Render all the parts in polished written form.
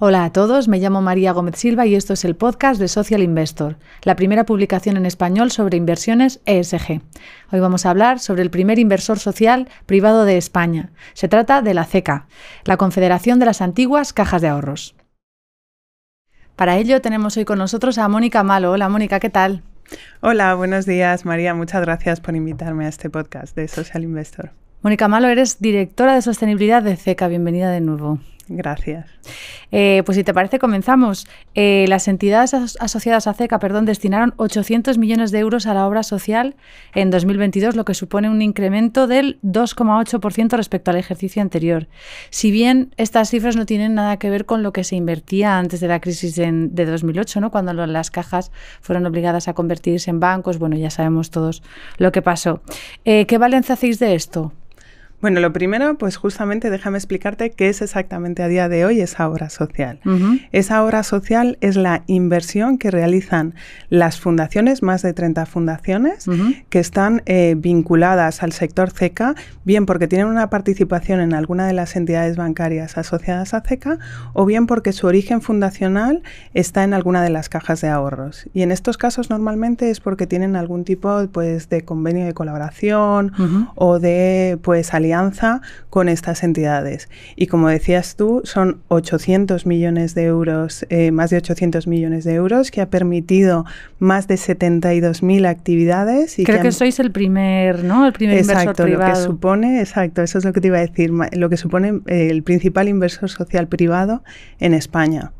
Hola a todos, me llamo María Gómez Silva y esto es el podcast de Social Investor, la primera publicación en español sobre inversiones ESG. Hoy vamos a hablar sobre el primer inversor social privado de España. Se trata de la CECA, la Confederación de las Antiguas Cajas de Ahorros. Para ello tenemos hoy con nosotros a Mónica Malo. Hola Mónica, ¿qué tal? Hola, buenos días María, muchas gracias por invitarme a este podcast de Social Investor. Mónica Malo, eres directora de sostenibilidad de CECA, bienvenida de nuevo. Gracias. Pues si te parece, comenzamos. Las entidades asociadas a CECA, destinaron 800 millones de euros a la obra social en 2022, lo que supone un incremento del 2,8% respecto al ejercicio anterior. Si bien estas cifras no tienen nada que ver con lo que se invertía antes de la crisis de 2008, ¿no? Cuando las cajas fueron obligadas a convertirse en bancos, bueno, ya sabemos todos lo que pasó. ¿Qué balance hacéis de esto? Bueno, lo primero, pues justamente déjame explicarte qué es exactamente a día de hoy esa obra social. Esa obra social es la inversión que realizan las fundaciones, más de 30 fundaciones, que están vinculadas al sector CECA, bien porque tienen una participación en alguna de las entidades bancarias asociadas a CECA, o bien porque su origen fundacional está en alguna de las cajas de ahorros. Y en estos casos normalmente es porque tienen algún tipo pues, de convenio de colaboración o de pues alianza con estas entidades. Y como decías tú, son 800 millones de euros, más de 800 millones de euros, que ha permitido más de 72.000 actividades. Y Creo que sois el primer, ¿no? El primer inversor privado. Lo que supone, exacto, eso es lo que te iba a decir, lo que supone el principal inversor social privado en España.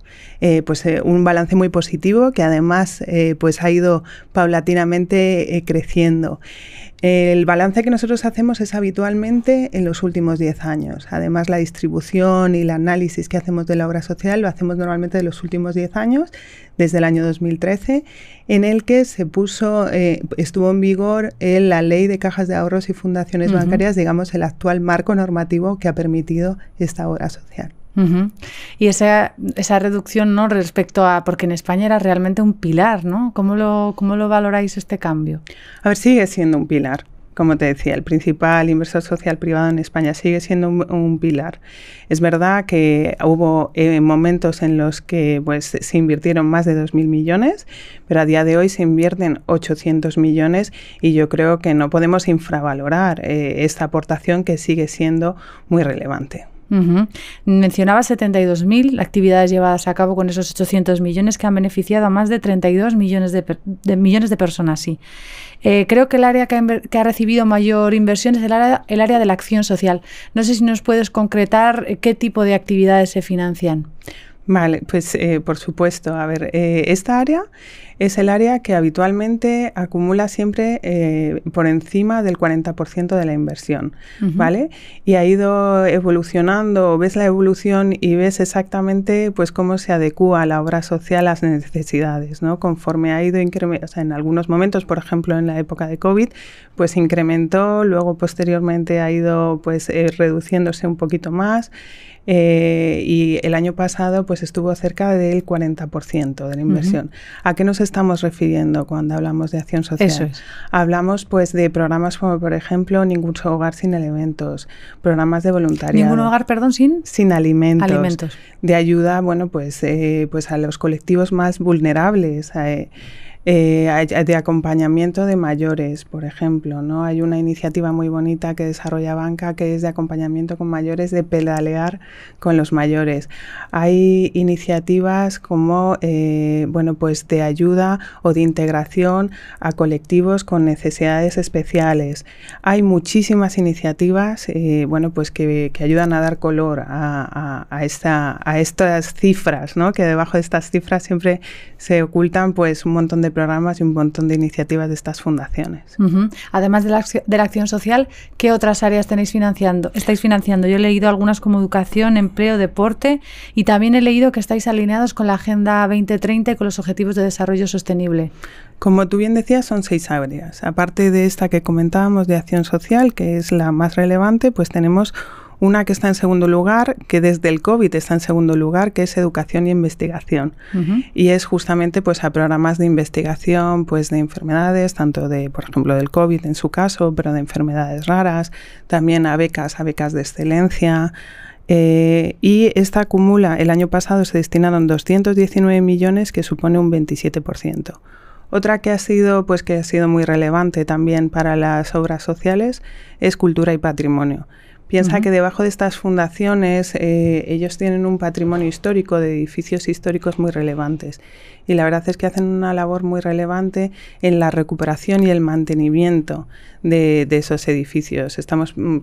Un balance muy positivo que además pues ha ido paulatinamente creciendo. El balance que nosotros hacemos es habitualmente en los últimos 10 años. Además, la distribución y el análisis que hacemos de la obra social lo hacemos normalmente de los últimos 10 años, desde el año 2013, en el que estuvo en vigor la Ley de Cajas de Ahorros y Fundaciones Bancarias, digamos, el actual marco normativo que ha permitido esta obra social. Y esa reducción, ¿no? Respecto a, porque en España era realmente un pilar, ¿no? ¿Cómo lo valoráis este cambio? A ver, sigue siendo un pilar. Como te decía, el principal inversor social privado en España sigue siendo un pilar. Es verdad que hubo momentos en los que pues, se invirtieron más de 2.000 millones, pero a día de hoy se invierten 800 millones y yo creo que no podemos infravalorar esta aportación que sigue siendo muy relevante. Mencionaba 72.000 actividades llevadas a cabo con esos 800 millones que han beneficiado a más de 32 millones de personas. Sí. Creo que el área que ha recibido mayor inversión es el área de la acción social. No sé si nos puedes concretar qué tipo de actividades se financian. Vale, pues por supuesto. A ver, esta área es el área que habitualmente acumula siempre por encima del 40% de la inversión, ¿vale? Y ha ido evolucionando, ves la evolución y ves exactamente pues cómo se adecúa la obra social a las necesidades, ¿no? Conforme ha ido incrementando, o sea, en algunos momentos, por ejemplo, en la época de COVID, pues incrementó, luego posteriormente ha ido pues reduciéndose un poquito más. Y el año pasado pues estuvo cerca del 40% de la inversión. ¿A qué nos estamos refiriendo cuando hablamos de acción social? Eso es. Hablamos pues de programas como por ejemplo Ningún Hogar sin Alimentos, programas de voluntariado. ¿Ningún hogar, sin alimentos. De ayuda, bueno, pues a los colectivos más vulnerables, de acompañamiento de mayores, por ejemplo, ¿no? Hay una iniciativa muy bonita que desarrolla Banca que es de acompañamiento con mayores, de pedalear con los mayores. Hay iniciativas como, pues de ayuda o de integración a colectivos con necesidades especiales. Hay muchísimas iniciativas, que ayudan a dar color a estas cifras, ¿no? Que debajo de estas cifras siempre se ocultan, pues, un montón de programas y un montón de iniciativas de estas fundaciones. Además de la acción social, ¿qué otras áreas estáis financiando? Yo he leído algunas como educación, empleo, deporte y también he leído que estáis alineados con la Agenda 2030 y con los Objetivos de Desarrollo Sostenible. Como tú bien decías, son 6 áreas. Aparte de esta que comentábamos de acción social, que es la más relevante, pues tenemos una que está en segundo lugar, que desde el COVID está en segundo lugar, que es educación y investigación. Y es justamente pues a programas de investigación pues de enfermedades, tanto de, por ejemplo, del COVID en su caso, pero de enfermedades raras, también a becas de excelencia. Y esta acumula, el año pasado se destinaron 219 millones, que supone un 27%. Otra que ha sido muy relevante también para las obras sociales es cultura y patrimonio. Piensa que debajo de estas fundaciones ellos tienen un patrimonio histórico de edificios históricos muy relevantes, y la verdad es que hacen una labor muy relevante en la recuperación y el mantenimiento de esos edificios.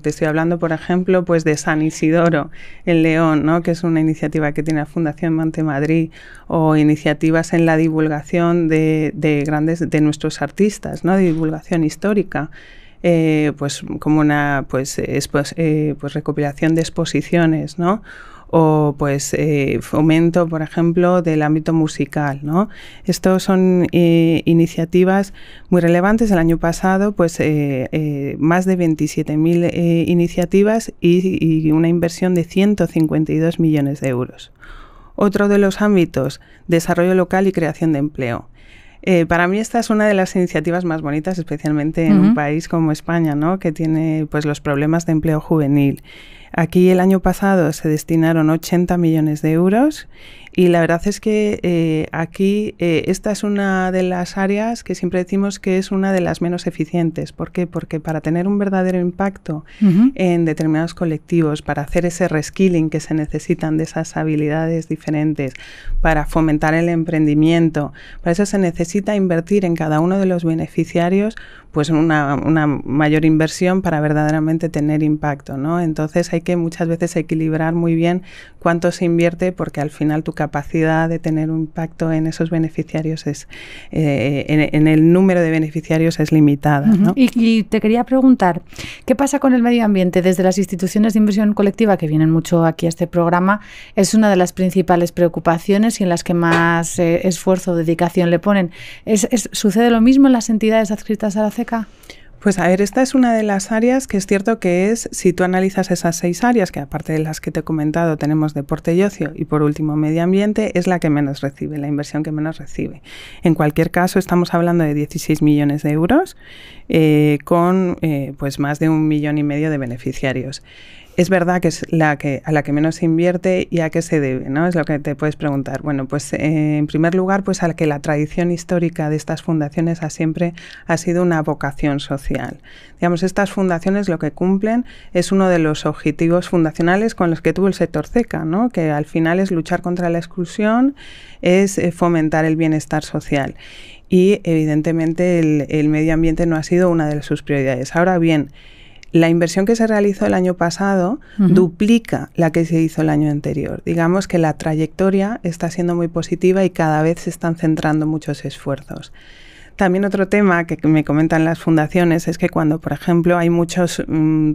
Te estoy hablando, por ejemplo, pues de San Isidoro en León, ¿no?, que es una iniciativa que tiene la Fundación Montemadrid, o iniciativas en la divulgación de nuestros artistas, ¿no?, de divulgación histórica. Pues como una recopilación de exposiciones, ¿no?, o pues fomento, por ejemplo, del ámbito musical, ¿no? Estos son iniciativas muy relevantes. El año pasado, pues más de 27.000 iniciativas y una inversión de 152 millones de euros. Otro de los ámbitos, desarrollo local y creación de empleo. Para mí esta es una de las iniciativas más bonitas, especialmente en un país como España, ¿no?, que tiene pues los problemas de empleo juvenil. Aquí el año pasado se destinaron 80 millones de euros, y la verdad es que aquí esta es una de las áreas que siempre decimos que es una de las menos eficientes. ¿Por qué? Porque para tener un verdadero impacto en determinados colectivos, para hacer ese reskilling que se necesitan de esas habilidades diferentes, para fomentar el emprendimiento, para eso se necesita invertir en cada uno de los beneficiarios pues una mayor inversión para verdaderamente tener impacto, ¿no? Entonces hay que muchas veces equilibrar muy bien cuánto se invierte, porque al final tu capacidad de tener un impacto en esos beneficiarios es en el número de beneficiarios es limitada, ¿no? Y te quería preguntar, ¿qué pasa con el medio ambiente? Desde las instituciones de inversión colectiva, que vienen mucho aquí a este programa, es una de las principales preocupaciones y en las que más esfuerzo o dedicación le ponen. ¿Sucede lo mismo en las entidades adscritas a la CECA? Pues a ver, esta es una de las áreas que es cierto que si tú analizas esas 6 áreas, que aparte de las que te he comentado tenemos deporte y ocio, y por último medio ambiente, es la que menos recibe, la inversión que menos recibe. En cualquier caso, estamos hablando de 16 millones de euros con pues más de 1,5 millones de beneficiarios. Es verdad que es a la que menos se invierte. ¿Y a qué se debe?, ¿no? Es lo que te puedes preguntar. Bueno, pues en primer lugar, pues a que la tradición histórica de estas fundaciones siempre ha sido una vocación social. Digamos, estas fundaciones lo que cumplen es uno de los objetivos fundacionales con los que tuvo el sector CECA, ¿no?, que al final es luchar contra la exclusión, es fomentar el bienestar social. Y evidentemente el medio ambiente no ha sido una de sus prioridades. Ahora bien, la inversión que se realizó el año pasado duplica la que se hizo el año anterior. Digamos que la trayectoria está siendo muy positiva y cada vez se están centrando muchos esfuerzos. También otro tema que me comentan las fundaciones es que cuando, por ejemplo, hay muchas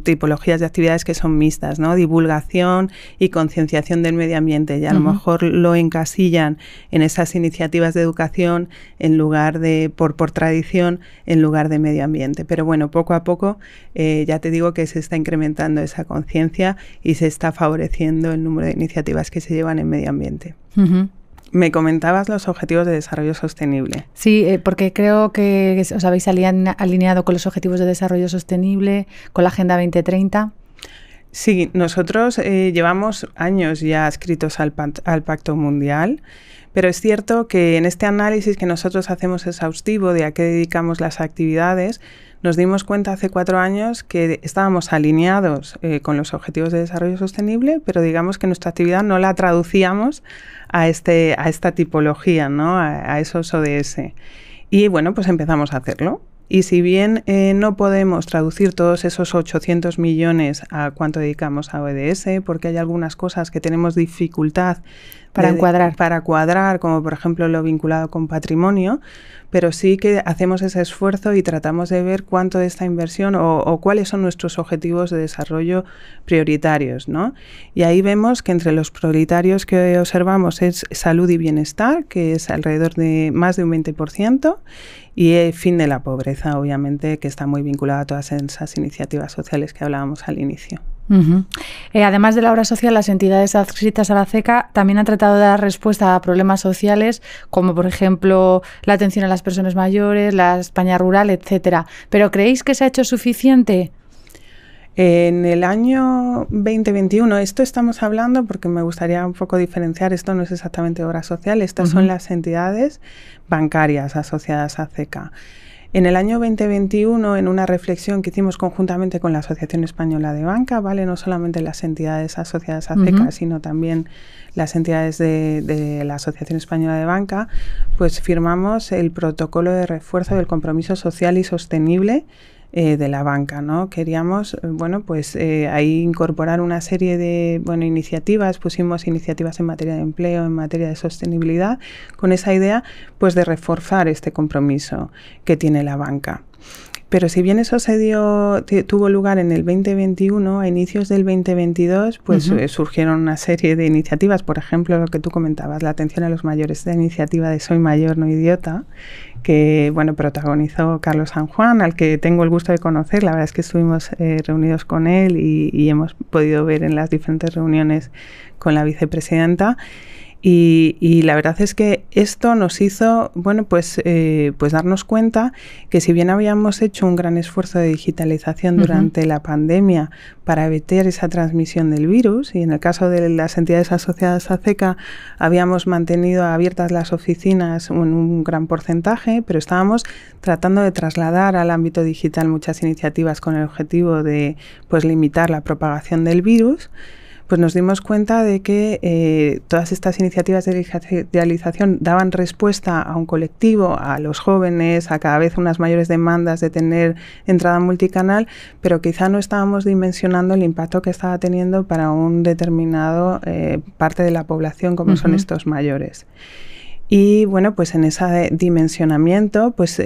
tipologías de actividades que son mixtas, ¿no?, divulgación y concienciación del medio ambiente, y a lo mejor lo encasillan en esas iniciativas de educación en lugar de, por tradición, en lugar de medio ambiente. Pero bueno, poco a poco ya te digo que se está incrementando esa conciencia y se está favoreciendo el número de iniciativas que se llevan en medio ambiente. Me comentabas los Objetivos de Desarrollo Sostenible. Sí, porque creo que os habéis alineado con los Objetivos de Desarrollo Sostenible, con la Agenda 2030. Sí, nosotros llevamos años ya adscritos al Pacto Mundial, pero es cierto que en este análisis que nosotros hacemos exhaustivo de a qué dedicamos las actividades, nos dimos cuenta hace 4 años que estábamos alineados con los Objetivos de Desarrollo Sostenible, pero digamos que nuestra actividad no la traducíamos a esta tipología, ¿no?, a esos ODS. Y bueno, pues empezamos a hacerlo. Y si bien no podemos traducir todos esos 800 millones a cuánto dedicamos a ODS, porque hay algunas cosas que tenemos dificultad para cuadrar, como por ejemplo lo vinculado con patrimonio, pero sí que hacemos ese esfuerzo y tratamos de ver cuánto de esta inversión o cuáles son nuestros objetivos de desarrollo prioritarios, ¿no? Y ahí vemos que entre los prioritarios que observamos es salud y bienestar, que es alrededor de más de un 20%, y el fin de la pobreza, obviamente, que está muy vinculada a todas esas iniciativas sociales que hablábamos al inicio. Además de la obra social, las entidades adscritas a la CECA también han tratado de dar respuesta a problemas sociales, como por ejemplo la atención a las personas mayores, la España rural, etcétera. ¿Pero creéis que se ha hecho suficiente? En el año 2021, esto estamos hablando porque me gustaría un poco diferenciar, esto no es exactamente obra social, estas son las entidades bancarias asociadas a CECA. En el año 2021, en una reflexión que hicimos conjuntamente con la Asociación Española de Banca, ¿vale? No solamente las entidades asociadas a CECA, sino también las entidades de la Asociación Española de Banca, pues firmamos el protocolo de refuerzo del compromiso social y sostenible de la banca, ¿no? Queríamos, ahí incorporar una serie de, iniciativas, pusimos iniciativas en materia de empleo, en materia de sostenibilidad, con esa idea, pues, de reforzar este compromiso que tiene la banca. Pero si bien eso tuvo lugar en el 2021, a inicios del 2022, pues surgieron una serie de iniciativas, por ejemplo, lo que tú comentabas, la atención a los mayores, esta iniciativa de Soy Mayor, No Idiota, que protagonizó Carlos San Juan, al que tengo el gusto de conocer. La verdad es que estuvimos reunidos con él y hemos podido ver en las diferentes reuniones con la vicepresidenta. Y la verdad es que esto nos hizo, pues darnos cuenta que si bien habíamos hecho un gran esfuerzo de digitalización durante la pandemia para evitar esa transmisión del virus, y en el caso de las entidades asociadas a CECA habíamos mantenido abiertas las oficinas en un gran porcentaje, pero estábamos tratando de trasladar al ámbito digital muchas iniciativas con el objetivo de, pues, limitar la propagación del virus. Pues nos dimos cuenta de que todas estas iniciativas de digitalización daban respuesta a un colectivo, a los jóvenes, a cada vez unas mayores demandas de tener entrada multicanal, pero quizá no estábamos dimensionando el impacto que estaba teniendo para un determinado parte de la población, como son estos mayores. Y pues en ese dimensionamiento pues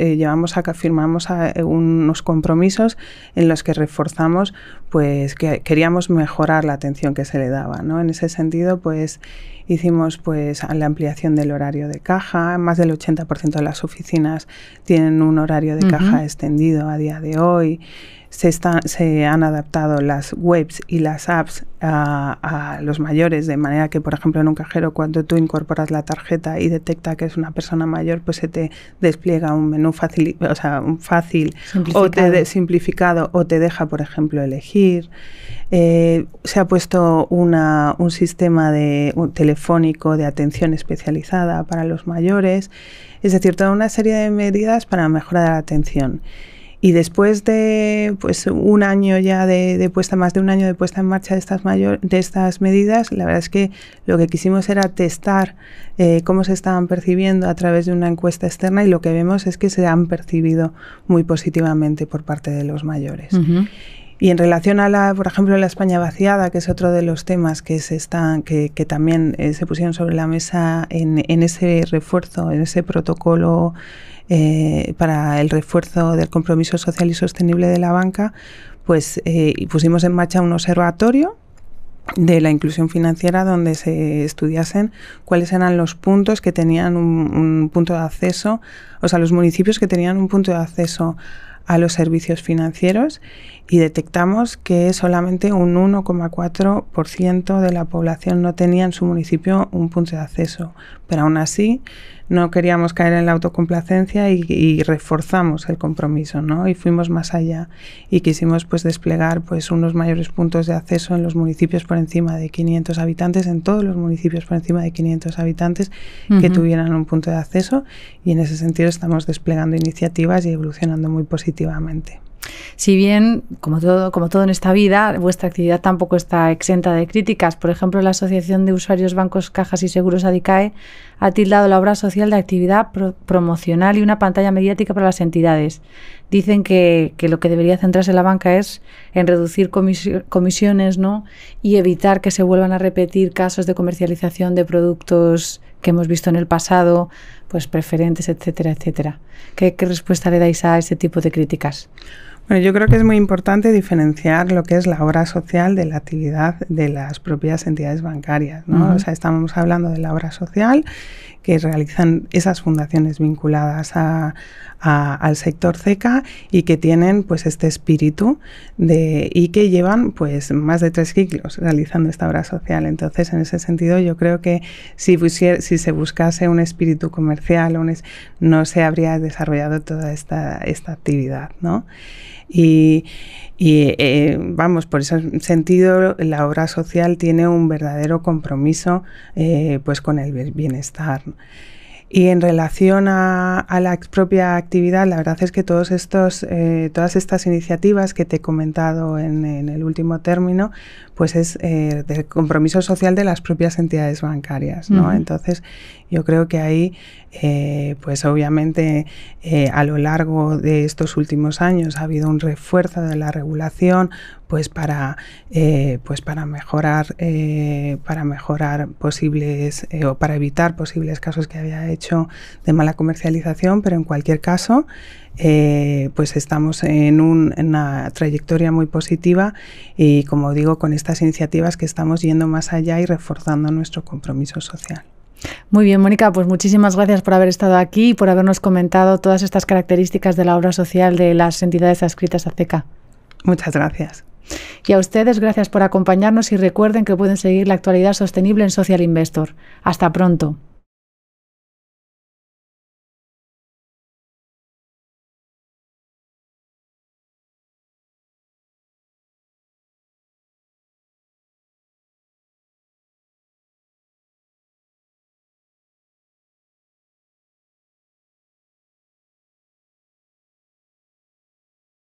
firmamos unos compromisos en los que reforzamos pues que queríamos mejorar la atención que se le daba, ¿no? En ese sentido pues hicimos pues la ampliación del horario de caja. Más del 80% de las oficinas tienen un horario de caja extendido a día de hoy. Se han adaptado las webs y las apps a los mayores, de manera que, por ejemplo, en un cajero, cuando tú incorporas la tarjeta y detecta que es una persona mayor, pues se te despliega un menú fácil simplificado, o te deja, por ejemplo, elegir. Se ha puesto un sistema telefónico de atención especializada para los mayores, es decir, toda una serie de medidas para mejorar la atención. Y después de un año ya más de un año de puesta en marcha de estas medidas, la verdad es que lo que quisimos era testar cómo se estaban percibiendo a través de una encuesta externa, y lo que vemos es que se han percibido muy positivamente por parte de los mayores. Y en relación a por ejemplo, la España vaciada, que es otro de los temas que también se pusieron sobre la mesa en ese refuerzo, en ese protocolo para el refuerzo del compromiso social y sostenible de la banca, pues pusimos en marcha un observatorio de la inclusión financiera donde se estudiasen cuáles eran los puntos que tenían un punto de acceso, o sea, los municipios que tenían un punto de acceso a los servicios financieros, y detectamos que solamente un 1,4% de la población no tenía en su municipio un punto de acceso. Pero aún así no queríamos caer en la autocomplacencia y reforzamos el compromiso, ¿no? Y fuimos más allá y quisimos pues desplegar pues unos mayores puntos de acceso en los municipios por encima de 500 habitantes, en todos los municipios por encima de 500 habitantes que tuvieran un punto de acceso, y en ese sentido estamos desplegando iniciativas y evolucionando muy positivamente. Si bien, como todo en esta vida, vuestra actividad tampoco está exenta de críticas. Por ejemplo, la Asociación de Usuarios Bancos, Cajas y Seguros, ADICAE, ha tildado la obra social de actividad promocional y una pantalla mediática para las entidades. Dicen que lo que debería centrarse la banca es en reducir comisiones, ¿no?, y evitar que se vuelvan a repetir casos de comercialización de productos que hemos visto en el pasado, pues preferentes, etcétera, etcétera. ¿Qué respuesta le dais a ese tipo de críticas? Bueno, yo creo que es muy importante diferenciar lo que es la obra social de la actividad de las propias entidades bancarias, ¿no? O sea, estamos hablando de la obra social que realizan esas fundaciones vinculadas al sector CECA y que tienen pues este espíritu y que llevan pues más de 3 siglos realizando esta obra social. Entonces, en ese sentido, yo creo que si se buscase un espíritu comercial no se habría desarrollado toda esta actividad, ¿no? Vamos, por ese sentido, la obra social tiene un verdadero compromiso pues con el bienestar. Y en relación a la propia actividad, la verdad es que todas estas iniciativas que te he comentado en el último término, pues es del compromiso social de las propias entidades bancarias, ¿no? Entonces, yo creo que ahí, pues obviamente, a lo largo de estos últimos años ha habido un refuerzo de la regulación, pues para mejorar posibles o para evitar posibles casos que había hecho de mala comercialización, pero en cualquier caso, pues estamos en una trayectoria muy positiva y, como digo, con estas iniciativas que estamos yendo más allá y reforzando nuestro compromiso social. Muy bien, Mónica, pues muchísimas gracias por haber estado aquí y por habernos comentado todas estas características de la obra social de las entidades adscritas a CECA. Muchas gracias. Y a ustedes, gracias por acompañarnos y recuerden que pueden seguir la actualidad sostenible en Social Investor. Hasta pronto.